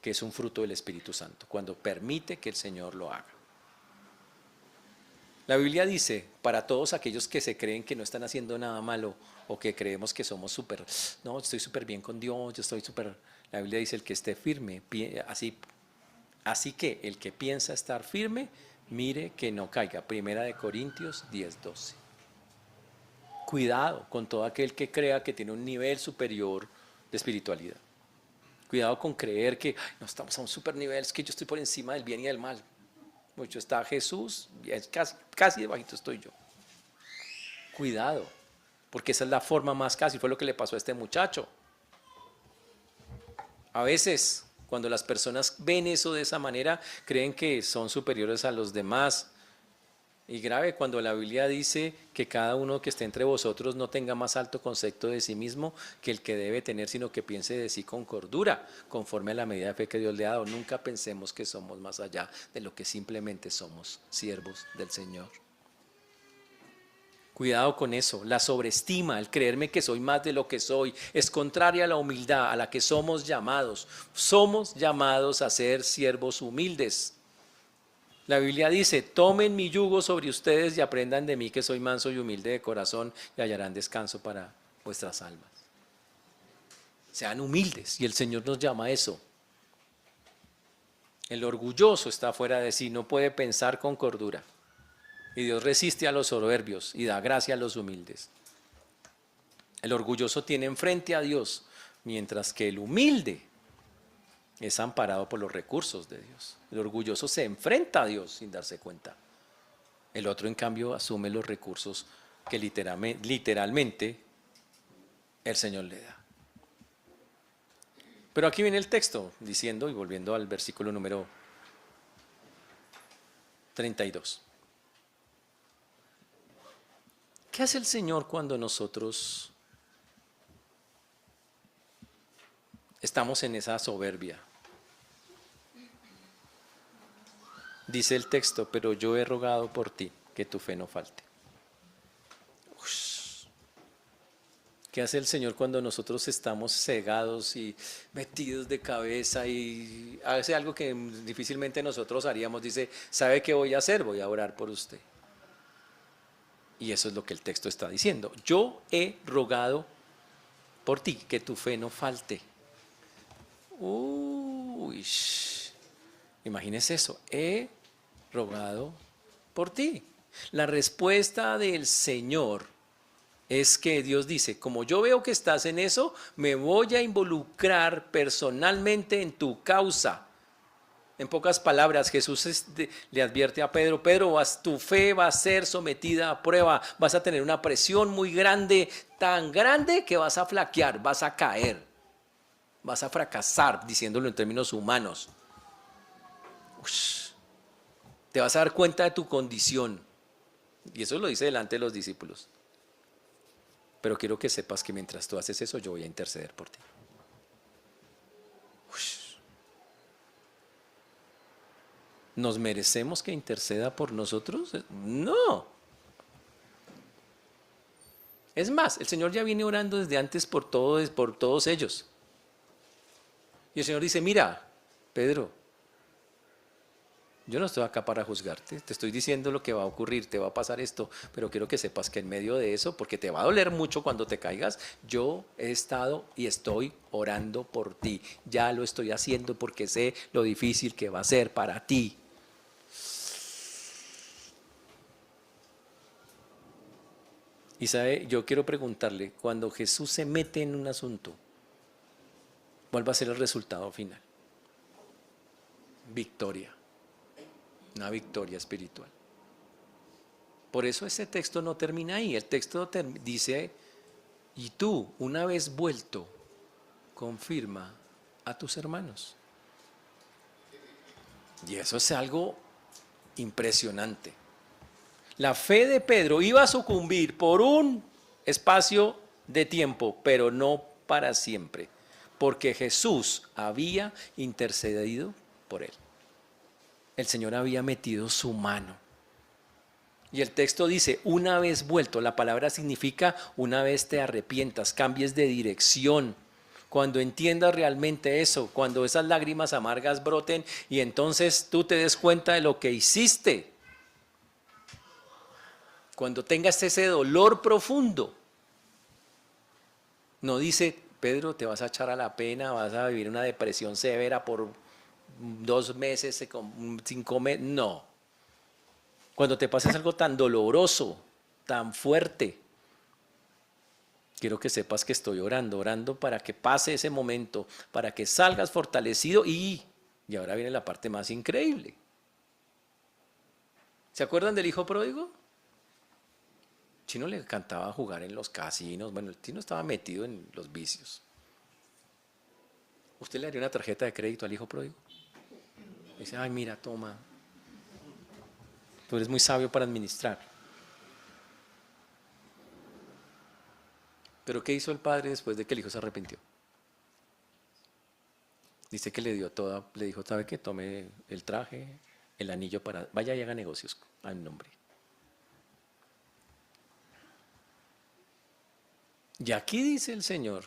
que es un fruto del Espíritu Santo, cuando permite que el Señor lo haga. La Biblia dice, para todos aquellos que se creen que no están haciendo nada malo o que creemos que somos súper, no, estoy súper bien con Dios, yo estoy súper, la Biblia dice, el que esté firme, así que el que piensa estar firme, mire que no caiga. Primera de Corintios 10:12. Cuidado con todo aquel que crea que tiene un nivel superior de espiritualidad. Cuidado con creer que no estamos a un super nivel, es que yo estoy por encima del bien y del mal. Mucho está Jesús, casi debajito estoy yo. Cuidado, porque esa es la forma más casi, fue lo que le pasó a este muchacho. A veces, cuando las personas ven eso de esa manera, creen que son superiores a los demás. Y grave cuando la Biblia dice que cada uno que esté entre vosotros no tenga más alto concepto de sí mismo que el que debe tener, sino que piense de sí con cordura, conforme a la medida de fe que Dios le ha dado. Nunca pensemos que somos más allá de lo que simplemente somos, siervos del Señor. Cuidado con eso, la sobreestima, el creerme que soy más de lo que soy, es contraria a la humildad a la que somos llamados. Somos llamados a ser siervos humildes. La Biblia dice, tomen mi yugo sobre ustedes y aprendan de mí que soy manso y humilde de corazón y hallarán descanso para vuestras almas. Sean humildes y el Señor nos llama a eso. El orgulloso está fuera de sí, no puede pensar con cordura. Y Dios resiste a los soberbios y da gracia a los humildes. El orgulloso tiene enfrente a Dios, mientras que el humilde es amparado por los recursos de Dios. El orgulloso se enfrenta a Dios sin darse cuenta. El otro, en cambio, asume los recursos que literalmente el Señor le da. Pero aquí viene el texto diciendo, y volviendo al versículo número 32. ¿Qué hace el Señor cuando nosotros estamos en esa soberbia? Dice el texto, pero yo he rogado por ti que tu fe no falte. ¿Qué hace el Señor cuando nosotros estamos cegados y metidos de cabeza y hace algo que difícilmente nosotros haríamos? Dice, ¿sabe qué voy a hacer? Voy a orar por usted. Y eso es lo que el texto está diciendo. Yo he rogado por ti, que tu fe no falte. Uy, imagínese eso. He rogado por ti. La respuesta del Señor es que Dios dice, como yo veo que estás en eso, me voy a involucrar personalmente en tu causa. En pocas palabras, Jesús le advierte a Pedro, Pedro, tu fe va a ser sometida a prueba, vas a tener una presión muy grande, tan grande que vas a flaquear, vas a caer, vas a fracasar, diciéndolo en términos humanos. Te vas a dar cuenta de tu condición. Y eso lo dice delante de los discípulos. Pero quiero que sepas que mientras tú haces eso, yo voy a interceder por ti. ¿Nos merecemos que interceda por nosotros? No. Es más, el Señor ya viene orando desde antes por todos ellos. Y el Señor dice, mira, Pedro, yo no estoy acá para juzgarte, te estoy diciendo lo que va a ocurrir, te va a pasar esto, pero quiero que sepas que en medio de eso, porque te va a doler mucho cuando te caigas, yo he estado y estoy orando por ti. Ya lo estoy haciendo porque sé lo difícil que va a ser para ti. Y sabe, yo quiero preguntarle, cuando Jesús se mete en un asunto, ¿cuál va a ser el resultado final? Victoria, una victoria espiritual. Por eso ese texto no termina ahí, el texto dice, y tú, una vez vuelto, confirma a tus hermanos. Y eso es algo impresionante. La fe de Pedro iba a sucumbir por un espacio de tiempo, pero no para siempre, porque Jesús había intercedido por él. El Señor había metido su mano. Y el texto dice, una vez vuelto, la palabra significa una vez te arrepientas, cambies de dirección. Cuando entiendas realmente eso, cuando esas lágrimas amargas broten y entonces tú te des cuenta de lo que hiciste. Cuando tengas ese dolor profundo, no dice, Pedro, te vas a echar a la pena, vas a vivir una depresión severa por 2 meses, 5 meses, no. Cuando te pases algo tan doloroso, tan fuerte, quiero que sepas que estoy orando para que pase ese momento, para que salgas fortalecido y ahora viene la parte más increíble. ¿Se acuerdan del hijo pródigo? Chino le encantaba jugar en los casinos, bueno, el Chino estaba metido en los vicios. ¿Usted le daría una tarjeta de crédito al hijo pródigo? Dice, ay, mira, toma, tú eres muy sabio para administrar. Pero ¿qué hizo el padre después de que el hijo se arrepintió? Dice que le dijo, ¿sabe qué? Tome el traje, el anillo para, vaya y haga negocios a mi nombre. Y aquí dice el Señor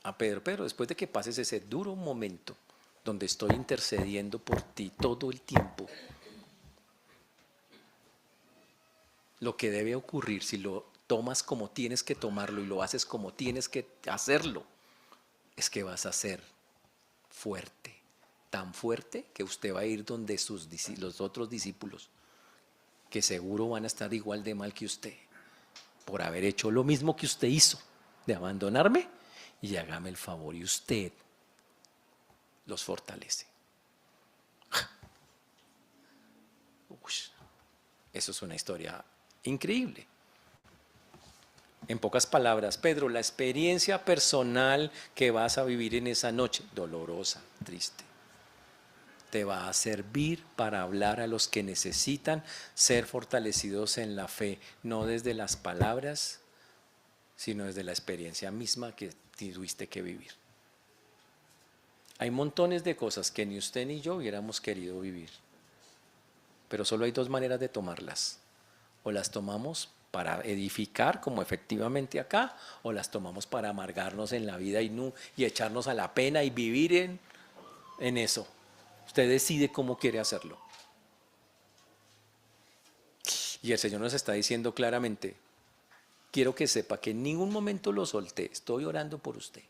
a Pedro, Pedro, después de que pases ese duro momento donde estoy intercediendo por ti todo el tiempo, lo que debe ocurrir si lo tomas como tienes que tomarlo y lo haces como tienes que hacerlo, es que vas a ser fuerte, tan fuerte que usted va a ir donde los otros discípulos, que seguro van a estar igual de mal que usted, por haber hecho lo mismo que usted hizo, de abandonarme, y hágame el favor y usted los fortalece. Eso es una historia increíble. En pocas palabras, Pedro, la experiencia personal que vas a vivir en esa noche, dolorosa, triste, te va a servir para hablar a los que necesitan ser fortalecidos en la fe, no desde las palabras, sino desde la experiencia misma que tuviste que vivir. Hay montones de cosas que ni usted ni yo hubiéramos querido vivir, pero solo hay dos maneras de tomarlas. O las tomamos para edificar, como efectivamente acá, o las tomamos para amargarnos en la vida y echarnos a la pena y vivir en eso. Usted decide cómo quiere hacerlo. Y el Señor nos está diciendo claramente, quiero que sepa que en ningún momento lo solté, estoy orando por usted.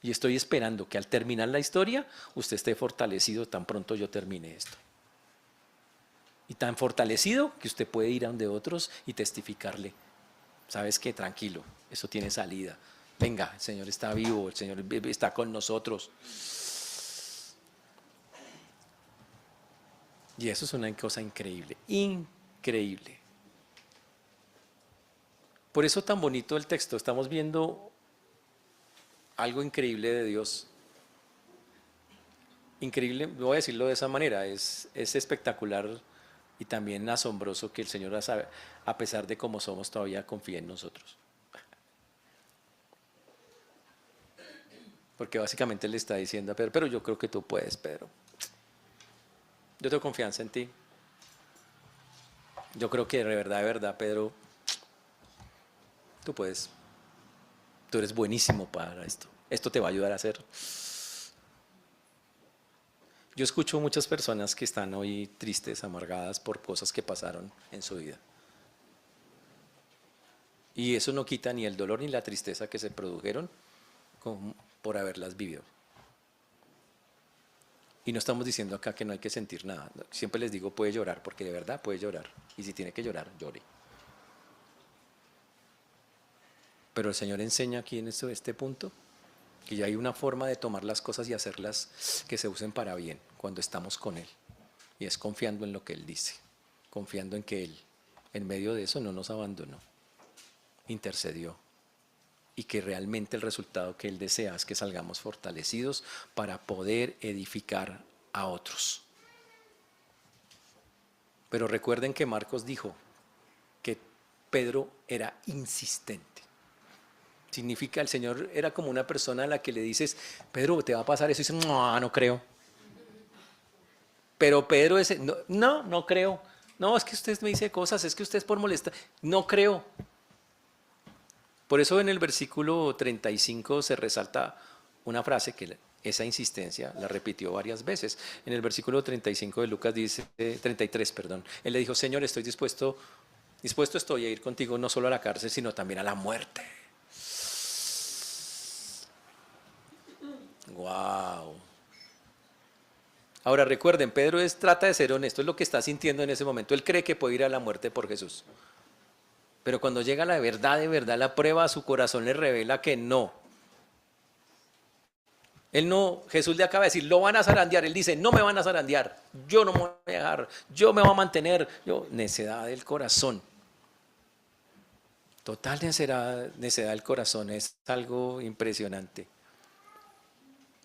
Y estoy esperando que al terminar la historia, usted esté fortalecido tan pronto yo termine esto. Y tan fortalecido que usted puede ir a donde otros y testificarle. ¿Sabes qué? Tranquilo, eso tiene salida. Venga, el Señor está vivo, el Señor está con nosotros. Y eso es una cosa increíble, increíble. Por eso tan bonito el texto, estamos viendo algo increíble de Dios. Increíble, voy a decirlo de esa manera, es espectacular y también asombroso que el Señor, a pesar de cómo somos, todavía confía en nosotros. Porque básicamente le está diciendo a Pedro, pero yo creo que tú puedes, Pedro. Yo tengo confianza en ti. Yo creo que de verdad, Pedro, tú puedes. Tú eres buenísimo para esto. Esto te va a ayudar a hacer. Yo escucho muchas personas que están hoy tristes, amargadas por cosas que pasaron en su vida. Y eso no quita ni el dolor ni la tristeza que se produjeron por haberlas vivido. Y no estamos diciendo acá que no hay que sentir nada. Siempre les digo, puede llorar, porque de verdad puede llorar. Y si tiene que llorar, llore. Pero el Señor enseña aquí en este punto que ya hay una forma de tomar las cosas y hacerlas que se usen para bien cuando estamos con Él. Y es confiando en lo que Él dice, confiando en que Él, en medio de eso, no nos abandonó, intercedió. Y que realmente el resultado que Él desea es que salgamos fortalecidos para poder edificar a otros. Pero recuerden que Marcos dijo que Pedro era insistente. Significa, el Señor era como una persona a la que le dices, Pedro, ¿te va a pasar eso? Y dice, no, no creo. Pero Pedro dice, no creo. No, es que usted me dice cosas, es que usted es por molestar. No creo. Por eso en el versículo 35 se resalta una frase que esa insistencia la repitió varias veces. En el versículo 35 de Lucas dice, 33, perdón. Él le dijo, Señor, estoy dispuesto estoy a ir contigo no solo a la cárcel, sino también a la muerte. Wow. Ahora recuerden, Pedro trata de ser honesto, es lo que está sintiendo en ese momento. Él cree que puede ir a la muerte por Jesús. Pero cuando llega la verdad, de verdad, la prueba a su corazón le revela que no. Jesús le acaba de decir, lo van a zarandear. Él dice, no me van a zarandear, yo no me voy a dejar, yo me voy a mantener. Necedad del corazón. Total necedad del corazón, es algo impresionante.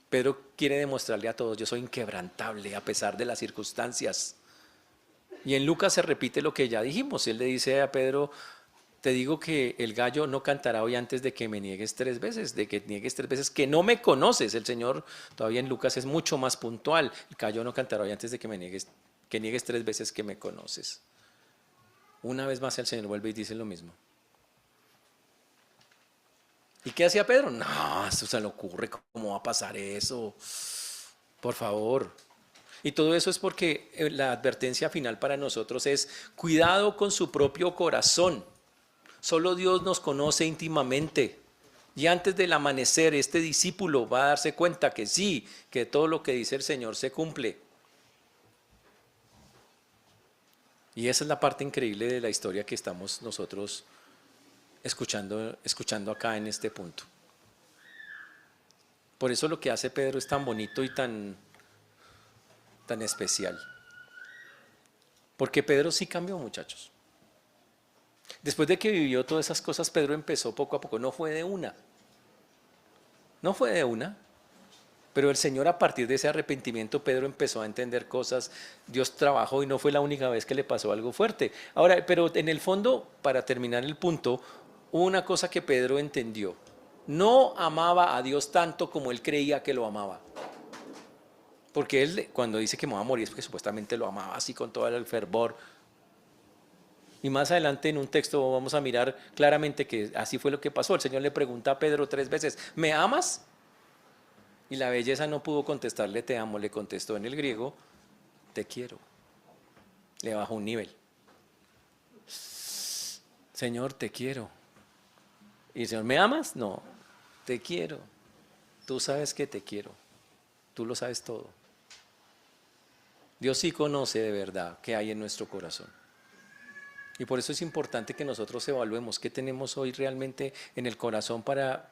Pedro quiere demostrarle a todos, yo soy inquebrantable a pesar de las circunstancias. Y en Lucas se repite lo que ya dijimos. Él le dice a Pedro, te digo que el gallo no cantará hoy antes de que me niegues 3 veces, de que niegues 3 veces, que no me conoces. El Señor todavía en Lucas es mucho más puntual. El gallo no cantará hoy antes de que que niegues 3 veces que me conoces. Una vez más el Señor vuelve y dice lo mismo. ¿Y qué hacía Pedro? No, esto se le ocurre, ¿cómo va a pasar eso? Por favor. Y todo eso es porque la advertencia final para nosotros es cuidado con su propio corazón. Solo Dios nos conoce íntimamente. Y antes del amanecer, este discípulo va a darse cuenta que sí, que todo lo que dice el Señor se cumple. Y esa es la parte increíble de la historia que estamos nosotros escuchando acá en este punto. Por eso lo que hace Pedro es tan bonito y tan especial. Porque Pedro sí cambió, muchachos. Después de que vivió todas esas cosas, Pedro empezó poco a poco, no fue de una, no fue de una, pero el Señor, a partir de ese arrepentimiento, Pedro empezó a entender cosas, Dios trabajó y no fue la única vez que le pasó algo fuerte. Ahora, pero en el fondo, para terminar el punto, hubo una cosa que Pedro entendió: no amaba a Dios tanto como él creía que lo amaba. Porque él, cuando dice que me va a morir, es porque supuestamente lo amaba así con todo el fervor. Y más adelante en un texto vamos a mirar claramente que así fue lo que pasó. El Señor le pregunta a Pedro 3 veces: ¿me amas? Y la belleza no pudo contestarle te amo, le contestó en el griego: te quiero. Le bajó un nivel. Señor, te quiero. Y el Señor: ¿me amas? No, te quiero. Tú sabes que te quiero. Tú lo sabes todo. Dios sí conoce de verdad qué hay en nuestro corazón. Y por eso es importante que nosotros evaluemos qué tenemos hoy realmente en el corazón para...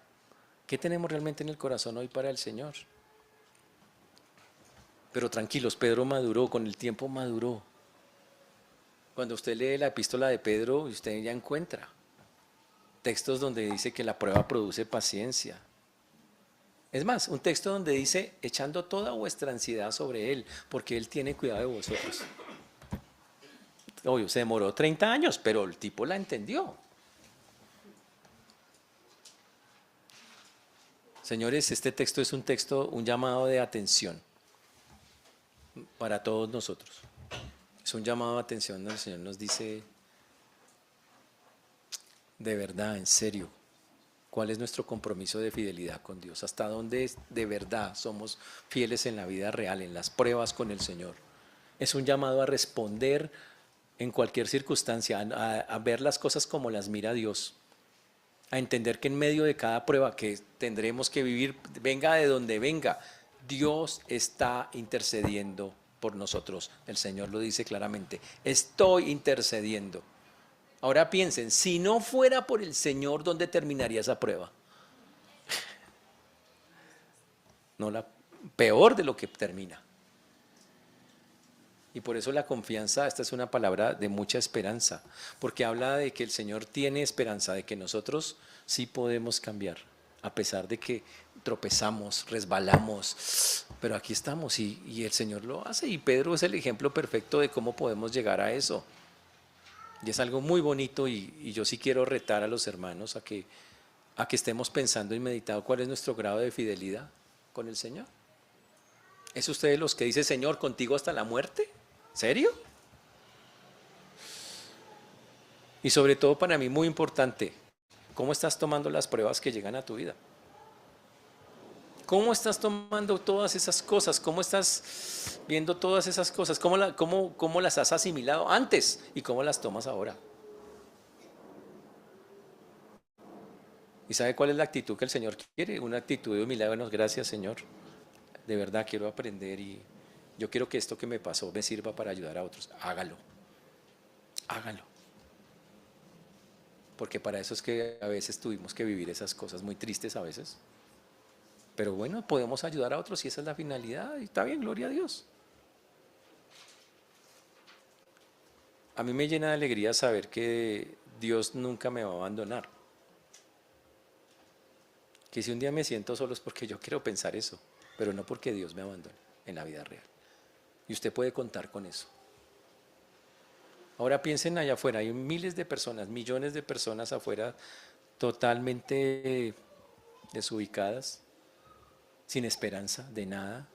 ¿Qué tenemos realmente en el corazón hoy para el Señor? Pero tranquilos, Pedro maduró, con el tiempo maduró. Cuando usted lee la epístola de Pedro, usted ya encuentra textos donde dice que la prueba produce paciencia. Es más, un texto donde dice: echando toda vuestra ansiedad sobre Él, porque Él tiene cuidado de vosotros. Obvio, se demoró 30 años, pero el tipo la entendió. Señores, este texto es un texto, un llamado de atención para todos nosotros. Es un llamado de atención donde el Señor nos dice: de verdad, en serio, ¿cuál es nuestro compromiso de fidelidad con Dios? ¿Hasta dónde de verdad somos fieles en la vida real, en las pruebas con el Señor? Es un llamado a responder en cualquier circunstancia, a ver las cosas como las mira Dios, a entender que en medio de cada prueba que tendremos que vivir, venga de donde venga, Dios está intercediendo por nosotros. El Señor lo dice claramente: estoy intercediendo. Ahora piensen, si no fuera por el Señor, ¿dónde terminaría esa prueba? No, la peor de lo que termina. Y por eso la confianza, esta es una palabra de mucha esperanza, porque habla de que el Señor tiene esperanza, de que nosotros sí podemos cambiar, a pesar de que tropezamos, resbalamos, pero aquí estamos y el Señor lo hace. Y Pedro es el ejemplo perfecto de cómo podemos llegar a eso. Y es algo muy bonito, y yo sí quiero retar a los hermanos a que estemos pensando y meditando cuál es nuestro grado de fidelidad con el Señor. ¿Es usted de los que dice: Señor, contigo hasta la muerte? ¿Serio? Y sobre todo, para mí muy importante, ¿cómo estás tomando las pruebas que llegan a tu vida? ¿Cómo estás tomando todas esas cosas? ¿Cómo estás viendo todas esas cosas? ¿Cómo las has asimilado antes y cómo las tomas ahora? ¿Y sabe cuál es la actitud que el Señor quiere? Una actitud de humildad. Bueno, gracias, Señor. De verdad quiero aprender y yo quiero que esto que me pasó me sirva para ayudar a otros. Hágalo. Hágalo. Porque para eso es que a veces tuvimos que vivir esas cosas muy tristes a veces. Pero bueno, podemos ayudar a otros y esa es la finalidad. Y está bien, gloria a Dios. A mí me llena de alegría saber que Dios nunca me va a abandonar. Que si un día me siento solo es porque yo quiero pensar eso, pero no porque Dios me abandone en la vida real. Y usted puede contar con eso. Ahora piensen allá afuera, hay miles de personas, millones de personas afuera totalmente desubicadas, sin esperanza de nada,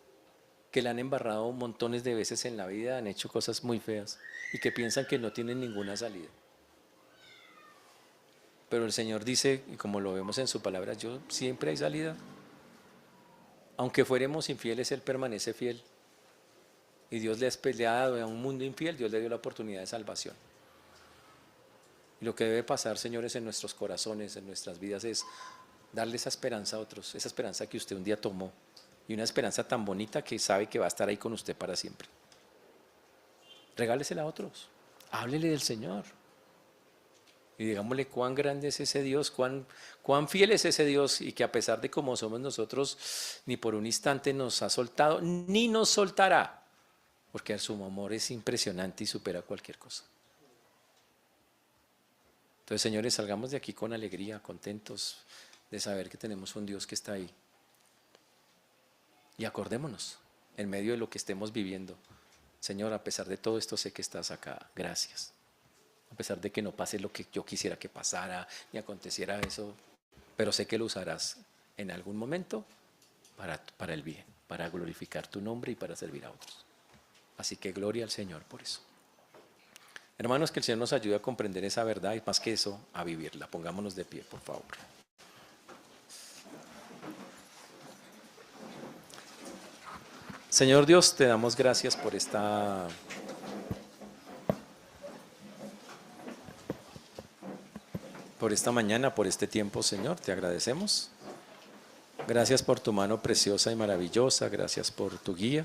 que la han embarrado montones de veces en la vida, han hecho cosas muy feas y que piensan que no tienen ninguna salida. Pero el Señor dice, y como lo vemos en su palabra, yo siempre hay salida. Aunque fuéramos infieles, Él permanece fiel. Y Dios le ha dado a un mundo infiel, Dios le dio la oportunidad de salvación. Y lo que debe pasar, señores, en nuestros corazones, en nuestras vidas, es darle esa esperanza a otros, esa esperanza que usted un día tomó, y una esperanza tan bonita que sabe que va a estar ahí con usted para siempre. Regálesela a otros, háblele del Señor. Y digámosle cuán grande es ese Dios, cuán fiel es ese Dios, y que a pesar de cómo somos nosotros, ni por un instante nos ha soltado, ni nos soltará. Porque su amor es impresionante y supera cualquier cosa. Entonces, señores, salgamos de aquí con alegría, contentos de saber que tenemos un Dios que está ahí. Y acordémonos, en medio de lo que estemos viviendo, Señor, a pesar de todo esto sé que estás acá, gracias. A pesar de que no pase lo que yo quisiera que pasara, ni aconteciera eso, pero sé que lo usarás en algún momento para el bien, para glorificar tu nombre y para servir a otros. Así que gloria al Señor por eso. Hermanos, que el Señor nos ayude a comprender esa verdad y más que eso, a vivirla. Pongámonos de pie, por favor. Señor Dios, te damos gracias por esta mañana, por este tiempo, Señor. Te agradecemos. Gracias por tu mano preciosa y maravillosa. Gracias por tu guía.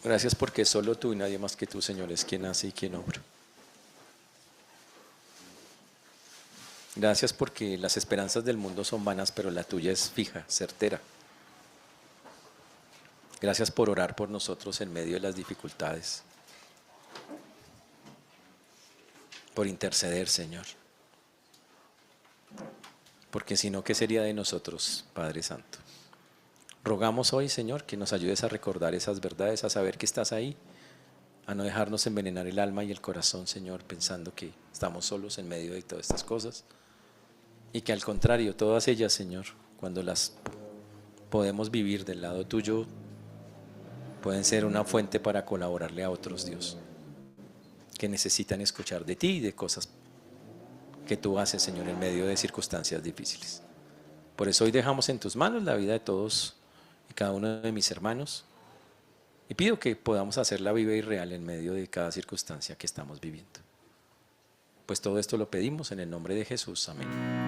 Gracias porque solo tú y nadie más que tú, Señor, es quien hace y quien obra. Gracias porque las esperanzas del mundo son vanas, pero la tuya es fija, certera. Gracias por orar por nosotros en medio de las dificultades. Por interceder, Señor. Porque si no, ¿qué sería de nosotros, Padre Santo? Rogamos hoy, Señor, que nos ayudes a recordar esas verdades, a saber que estás ahí, a no dejarnos envenenar el alma y el corazón, Señor, pensando que estamos solos en medio de todas estas cosas. Y que al contrario, todas ellas, Señor, cuando las podemos vivir del lado tuyo, pueden ser una fuente para colaborarle a otros, Dios, que necesitan escuchar de ti y de cosas que tú haces, Señor, en medio de circunstancias difíciles. Por eso hoy dejamos en tus manos la vida de todos y cada uno de mis hermanos y pido que podamos hacerla viva y real en medio de cada circunstancia que estamos viviendo. Pues todo esto lo pedimos en el nombre de Jesús. Amén.